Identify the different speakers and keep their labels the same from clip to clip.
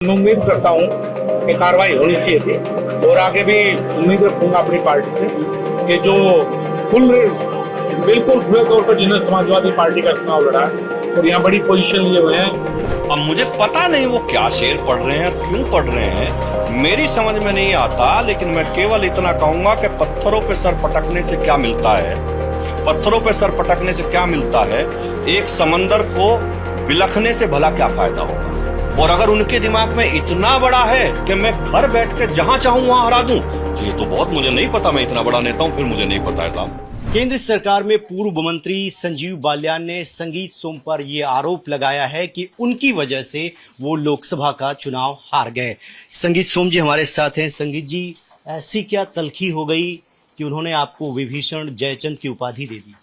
Speaker 1: मैं उम्मीद करता हूं कि कार्रवाई होनी चाहिए थी और आगे भी उम्मीद रखूंगा अपनी पार्टी से कि जो बिल्कुल खुले तौर पर जिन्होंने समाजवादी पार्टी का चुनाव लड़ा और यहाँ बड़ी पोजीशन लिए हुए हैं।
Speaker 2: अब मुझे पता नहीं वो क्या शेर पढ़ रहे हैं, क्यों पढ़ रहे हैं, मेरी समझ में नहीं आता। लेकिन मैं केवल इतना कहूंगा कि पत्थरों पे सर पटकने से क्या मिलता है, पत्थरों पे सर पटकने से क्या मिलता है, एक समंदर को बिलखने से भला क्या फायदा होगा। और अगर उनके दिमाग में इतना बड़ा है कि मैं घर बैठ के जहां चाहूं वहां हरा दूं, तो ये तो बहुत मुझे नहीं पता। मैं इतना बड़ा नेता हूं, फिर मुझे नहीं पता है साहब।
Speaker 3: केंद्र सरकार में पूर्व मंत्री संजीव बालियान ने संगीत सोम पर यह आरोप लगाया है कि उनकी वजह से वो लोकसभा का चुनाव हार गए। संगीत सोम जी हमारे साथ हैं। संगीत जी, ऐसी क्या तलखी हो गई कि उन्होंने आपको विभीषण जयचंद की उपाधि दे दी?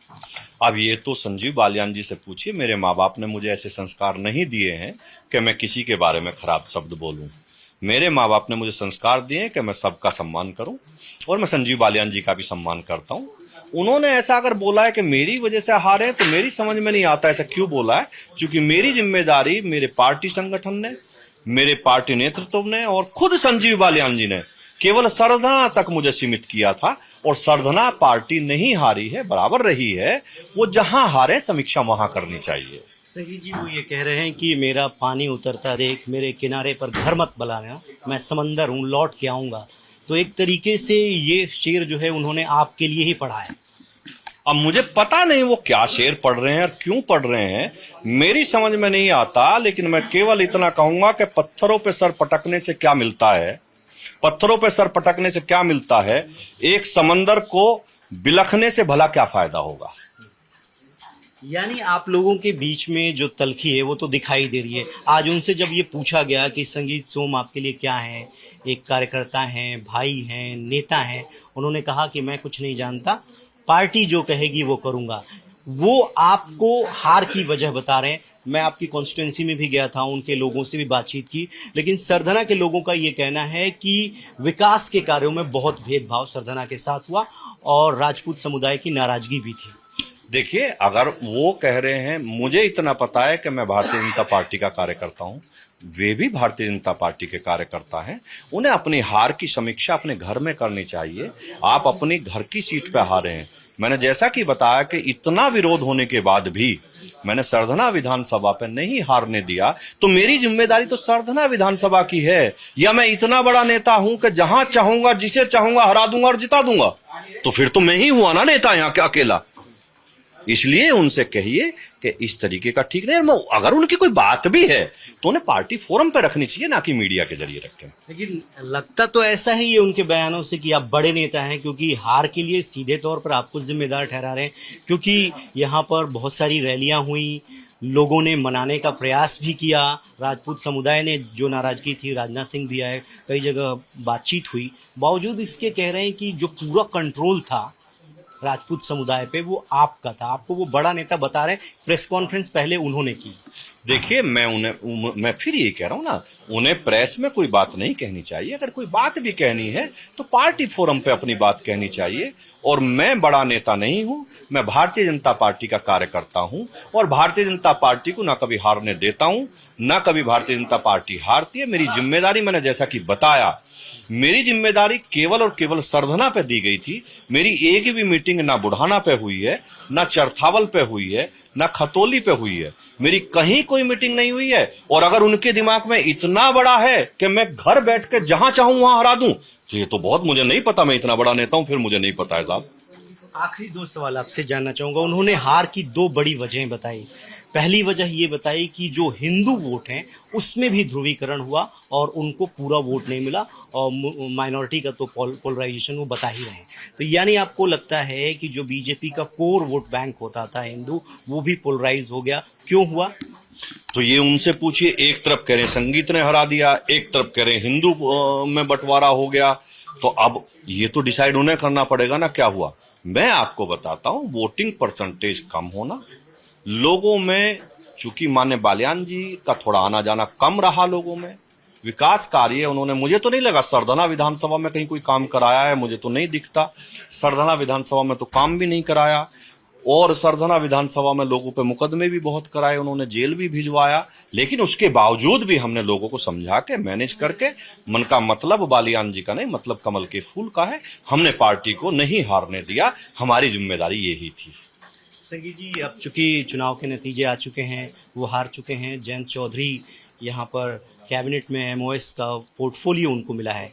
Speaker 2: अब ये तो संजीव बालियान जी से पूछिए। मेरे माँ बाप ने मुझे ऐसे संस्कार नहीं दिए हैं कि मैं किसी के बारे में खराब शब्द बोलूं। मेरे माँ बाप ने मुझे संस्कार दिए हैं कि मैं सबका सम्मान करूं, और मैं संजीव बालियान जी का भी सम्मान करता हूं। उन्होंने ऐसा अगर बोला है कि मेरी वजह से हारे, तो मेरी समझ में नहीं आता ऐसा क्यों बोला है। क्योंकि मेरी जिम्मेदारी मेरे पार्टी संगठन ने, मेरे पार्टी नेतृत्व ने और खुद संजीव बालियान जी ने केवल सरधना तक मुझे सीमित किया था। और सरधना पार्टी नहीं हारी है, बराबर रही है। वो जहां हारे समीक्षा वहां करनी चाहिए।
Speaker 3: संगीत जी, वो ये कह रहे हैं कि मेरा पानी उतरता देख, मेरे किनारे पर घर मत बनाना, मैं समंदर हूं, लौट के आऊंगा। तो एक तरीके से ये शेर जो है उन्होंने आपके लिए ही पढ़ा है।
Speaker 2: अब मुझे पता नहीं वो क्या शेर पढ़ रहे हैं और क्यों पढ़ रहे हैं, मेरी समझ में नहीं आता। लेकिन मैं केवल इतना कहूंगा कि पत्थरों पे सर पटकने से क्या मिलता है, पत्थरों पे सर पटकने से क्या मिलता है, एक समंदर को बिलखने से भला क्या फायदा होगा।
Speaker 3: यानी आप लोगों के बीच में जो तलखी है वो तो दिखाई दे रही है। आज उनसे जब ये पूछा गया कि संगीत सोम आपके लिए क्या है, एक कार्यकर्ता हैं, भाई हैं, नेता हैं, उन्होंने कहा कि मैं कुछ नहीं जानता, पार्टी जो कहेगी वो करूंगा। वो आपको हार की वजह बता रहे हैं। मैं आपकी कॉन्स्टिट्यूंसी में भी गया था, उनके लोगों से भी बातचीत की, लेकिन सरधना के लोगों का ये कहना है कि विकास के कार्यों में बहुत भेदभाव सरधना के साथ हुआ और राजपूत समुदाय की नाराजगी भी थी।
Speaker 2: देखिए, अगर वो कह रहे हैं, मुझे इतना पता है कि मैं भारतीय जनता पार्टी का कार्यकर्ता हूं, वे भी भारतीय जनता पार्टी के कार्यकर्ता हैं। उन्हें अपनी हार की समीक्षा अपने घर में करनी चाहिए। आप अपनी घर की सीट पे हारे हैं। मैंने जैसा कि बताया कि इतना विरोध होने के बाद भी मैंने सरधना विधानसभा पे नहीं हारने दिया, तो मेरी जिम्मेदारी तो सरधना विधानसभा की है। या मैं इतना बड़ा नेता हूं कि जहां चाहूंगा, जिसे चाहूंगा हरा दूंगा और जिता दूंगा, तो फिर तो मैं ही हुआ ना नेता यहाँ के अकेला। इसलिए उनसे कहिए कि इस तरीके का ठीक नहीं। अगर उनकी कोई बात भी है तो उन्हें पार्टी फोरम पे रखनी चाहिए, ना कि मीडिया के जरिए रखें।
Speaker 3: लेकिन लगता तो ऐसा ही है उनके बयानों से कि आप बड़े नेता हैं, क्योंकि हार के लिए सीधे तौर पर आपको जिम्मेदार ठहरा रहे हैं। क्योंकि यहाँ पर बहुत सारी रैलियां हुई, लोगों ने मनाने का प्रयास भी किया, राजपूत समुदाय ने जो नाराजगी थी, राजनाथ सिंह भी आए, कई जगह बातचीत हुई। बावजूद इसके कह रहे हैं कि जो पूरा कंट्रोल था राजपूत समुदाय पे वो आपका था। आपको वो बड़ा नेता बता रहे हैं। प्रेस कॉन्फ्रेंस पहले उन्होंने की।
Speaker 2: देखिए, मैं फिर ये कह रहा हूं ना, उन्हें प्रेस में कोई बात नहीं कहनी चाहिए। अगर कोई बात भी कहनी है तो पार्टी फोरम पे अपनी बात कहनी चाहिए। और मैं बड़ा नेता नहीं हूं, मैं भारतीय जनता पार्टी का कार्यकर्ता हूं, और भारतीय जनता पार्टी को ना कभी हारने देता हूं, ना कभी भारतीय जनता पार्टी हारती है। मेरी जिम्मेदारी, मैंने जैसा कि बताया, मेरी जिम्मेदारी केवल और केवल सरधना पे दी गई थी। मेरी एक भी मीटिंग ना बुढ़ाना पे हुई है, ना चरथावल पे हुई है, ना खतौली पे हुई है। मेरी कहीं कोई मीटिंग नहीं हुई है। और अगर उनके दिमाग में इतना बड़ा है कि मैं घर बैठ के जहां चाहूं वहां हरा दूं, तो ये तो बहुत मुझे नहीं पता। मैं इतना बड़ा नेता हूं, फिर मुझे नहीं पता है साहब।
Speaker 3: आखिरी दो सवाल आपसे जानना चाहूंगा। उन्होंने हार की दो बड़ी वजहें बताई। पहली वजह ये बताई कि जो हिंदू वोट हैं उसमें भी ध्रुवीकरण हुआ और उनको पूरा वोट नहीं मिला, और माइनॉरिटी का तो पोलराइजेशन वो बता ही रहे हैं। तो यानी आपको लगता है कि जो बीजेपी का कोर वोट बैंक होता था हिंदू, वो भी पोलराइज हो गया। क्यों हुआ?
Speaker 2: तो ये उनसे पूछिए। एक तरफ कह रहे संगीत ने हरा दिया, एक तरफ कह रहे हिंदू में बंटवारा हो गया। तो अब ये तो डिसाइड उन्हें करना पड़ेगा ना क्या हुआ। मैं आपको बताता हूं, वोटिंग परसेंटेज कम होना, लोगों में, चूंकि माननीय बालियान जी का थोड़ा आना जाना कम रहा, लोगों में विकास कार्य उन्होंने, मुझे तो नहीं लगा सरधना विधानसभा में कहीं कोई काम कराया है, मुझे तो नहीं दिखता। सरधना विधानसभा में तो काम भी नहीं कराया। और सरधना विधानसभा में लोगों पे मुकदमे भी बहुत कराए, उन्होंने जेल भी भिजवाया, लेकिन उसके बावजूद भी हमने लोगों को समझा के मैनेज करके, मन का मतलब बालियान जी का नहीं, मतलब कमल के फूल का है, हमने पार्टी को नहीं हारने दिया। हमारी जिम्मेदारी यही थी।
Speaker 3: संगीत जी, अब चूंकि चुनाव के नतीजे आ चुके हैं, वो हार चुके हैं। जयंत चौधरी यहाँ पर कैबिनेट में एमओएस का पोर्टफोलियो उनको मिला है।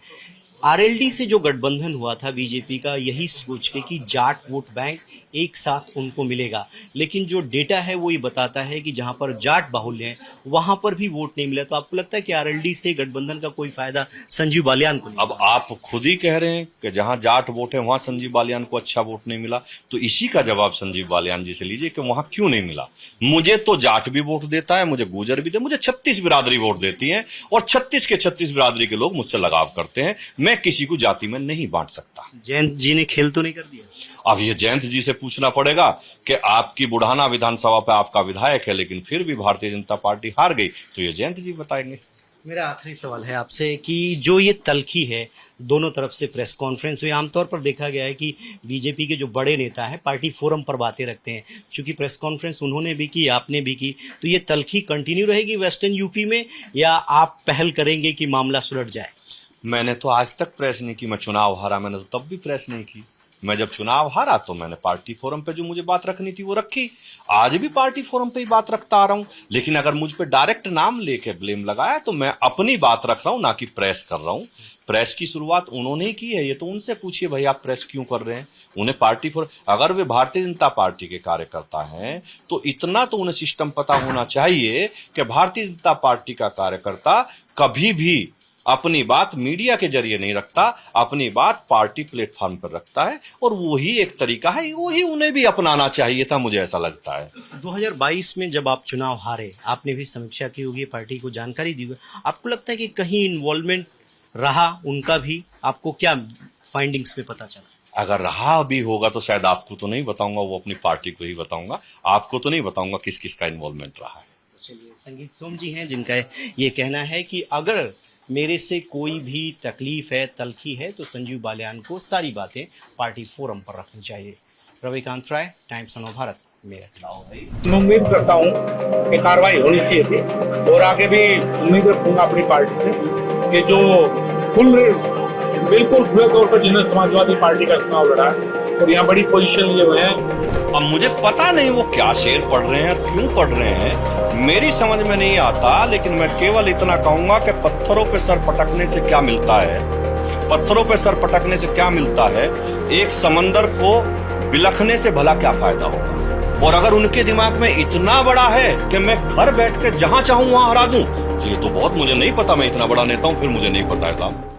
Speaker 3: आरएलडी से जो गठबंधन हुआ था बीजेपी का, यही सोच के कि जाट वोट बैंक एक साथ उनको मिलेगा, लेकिन जो डेटा है वो ये बताता है कि जहां पर जाट बाहुल्य है वहां पर भी वोट नहीं मिला। तो आपको लगता है कि आरएलडी से गठबंधन का कोई फायदा संजीव बालियान को नहीं?
Speaker 2: अब आप खुद ही कह रहे हैं कि जहां जाट वोट है वहां संजीव बालियान को अच्छा वोट नहीं मिला, तो इसी का जवाब संजीव बालियान जी से लीजिए कि वहां क्यों नहीं मिला। मुझे तो जाट भी वोट देता है, मुझे गुजर भी दे, मुझे 36 बिरादरी वोट देती है और 36 के 36 बिरादरी के लोग मुझसे लगाव करते हैं। मैं किसी को जाति में नहीं बांट सकता।
Speaker 3: जयंत जी ने खेल तो नहीं कर दिया?
Speaker 2: अब ये जयंत जी से पूछना पड़ेगा कि आपकी बुढ़ाना विधानसभा पे आपका विधायक है, लेकिन फिर भी भारतीय जनता पार्टी हार गई, तो ये जयंत जी बताएंगे।
Speaker 3: मेरा आखिरी सवाल है आपसे कि जो ये तल्खी है, दोनों तरफ से प्रेस कॉन्फ्रेंस हुई, आमतौर पर देखा गया है कि बीजेपी के जो बड़े नेता हैं पार्टी फोरम पर बातें रखते हैं। चूंकि प्रेस कॉन्फ्रेंस उन्होंने भी की, आपने भी की, तो ये तल्खी कंटिन्यू रहेगी वेस्टर्न यूपी में, या आप पहल करेंगे कि मामला सुलझ जाए?
Speaker 2: मैंने तो आज तक प्रेस नहीं की। मैं चुनाव हारा, मैंने तो तब भी प्रेस नहीं की। मैं जब चुनाव हारा तो मैंने पार्टी फोरम पे जो मुझे बात रखनी थी वो रखी। आज भी पार्टी फोरम पे ही बात रखता आ रहा हूं, लेकिन अगर मुझ पे डायरेक्ट नाम लेके ब्लेम लगाया तो मैं अपनी बात रख रहा हूं, ना कि प्रेस कर रहा हूं। प्रेस की शुरुआत उन्होंने ही की है, ये तो उनसे पूछिए भाई आप प्रेस क्यों कर रहे हैं। उन्हें पार्टी फोरम, अगर वे भारतीय जनता पार्टी के कार्यकर्ता हैं तो इतना तो उन्हें सिस्टम पता होना चाहिए कि भारतीय जनता पार्टी का कार्यकर्ता कभी भी अपनी बात मीडिया के जरिए नहीं रखता, अपनी बात पार्टी प्लेटफॉर्म पर रखता है, और वही एक तरीका है, वही उन्हें भी अपनाना चाहिए था, मुझे ऐसा लगता है।
Speaker 3: 2022 में जब आप चुनाव हारे, आपने भी समीक्षा की होगी, पार्टी को जानकारी दी होगी, आपको लगता है कि कहीं इन्वॉल्वमेंट रहा उनका भी? आपको क्या फाइंडिंग्स में पता चला?
Speaker 2: अगर रहा भी होगा तो शायद आपको तो नहीं बताऊंगा, वो अपनी पार्टी को ही बताऊंगा। आपको तो नहीं बताऊंगा किस किस का इन्वॉल्वमेंट रहा है।
Speaker 3: चलिए, संगीत सोम जी हैं जिनका ये कहना है कि अगर मेरे से कोई भी तकलीफ है, तलखी है, तो संजीव बालियान को सारी बातें पार्टी फोरम पर रखनी चाहिए। रविकांत राय, टाइम्स ऑफ भारत, मेरठ।
Speaker 1: मैं उम्मीद करता हूँ कि कार्रवाई होनी चाहिए थी, और आगे भी उम्मीद रखूंगा अपनी पार्टी से कि जो बिल्कुल खुले तौर पर जिन्होंने समाजवादी पार्टी का चुनाव लड़ा है और यहाँ बड़ी पोजीशन लिए हुए हैं।
Speaker 2: अब मुझे पता नहीं वो क्या शेर पढ़ रहे हैं, क्यों पढ़ रहे हैं, मेरी समझ में नहीं आता, लेकिन मैं केवल इतना कहूंगा कि पत्थरों पे सर पटकने से क्या मिलता है, पत्थरों पे सर पटकने से क्या मिलता है, एक समंदर को बिलखने से भला क्या फायदा होगा। और अगर उनके दिमाग में इतना बड़ा है कि मैं घर बैठ के जहां चाहूं वहां हरा दूं, तो ये तो बहुत, मुझे नहीं पता, मैं इतना बड़ा नेता हूं, फिर मुझे नहीं पता है साहब।